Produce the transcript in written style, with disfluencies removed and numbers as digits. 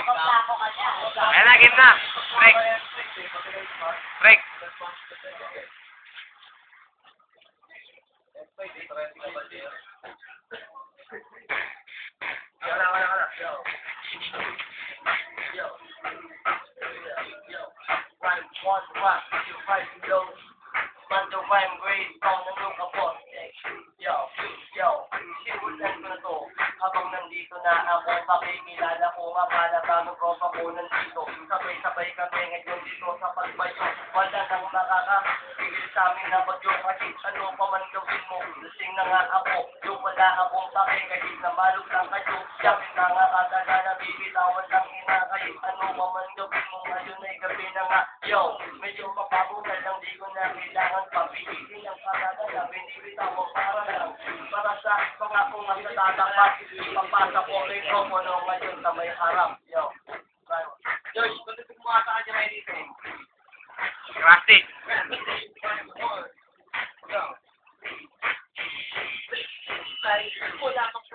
Ayan na, gitna. Break. Break. Habang nandito na ako, makikilala ko nga para bago tropa ko nandito. Sabay-sabay kami ngayon dito sa pagbayo. Wala nang makakapigil sa amin na bagyo. Kahit ano pa man gawin mo, lasing na nga ako. Yung wala akong pake, kahit na malog lang kayo. Yamin na nga kataga na bibitawan lang ina. Kahit ano pa man gawin mo, ngayon ay gabi na nga. Yo, medyo mapabugal lang, di ko na kailangan pabigilin ang kataga na binibitawan para lang. Para sa mga kong matatapat, papasa ko rin ko ngayon sa may harap. Yo. Josh, kung ito mga sa kanya may dito. Plastic. Wala kang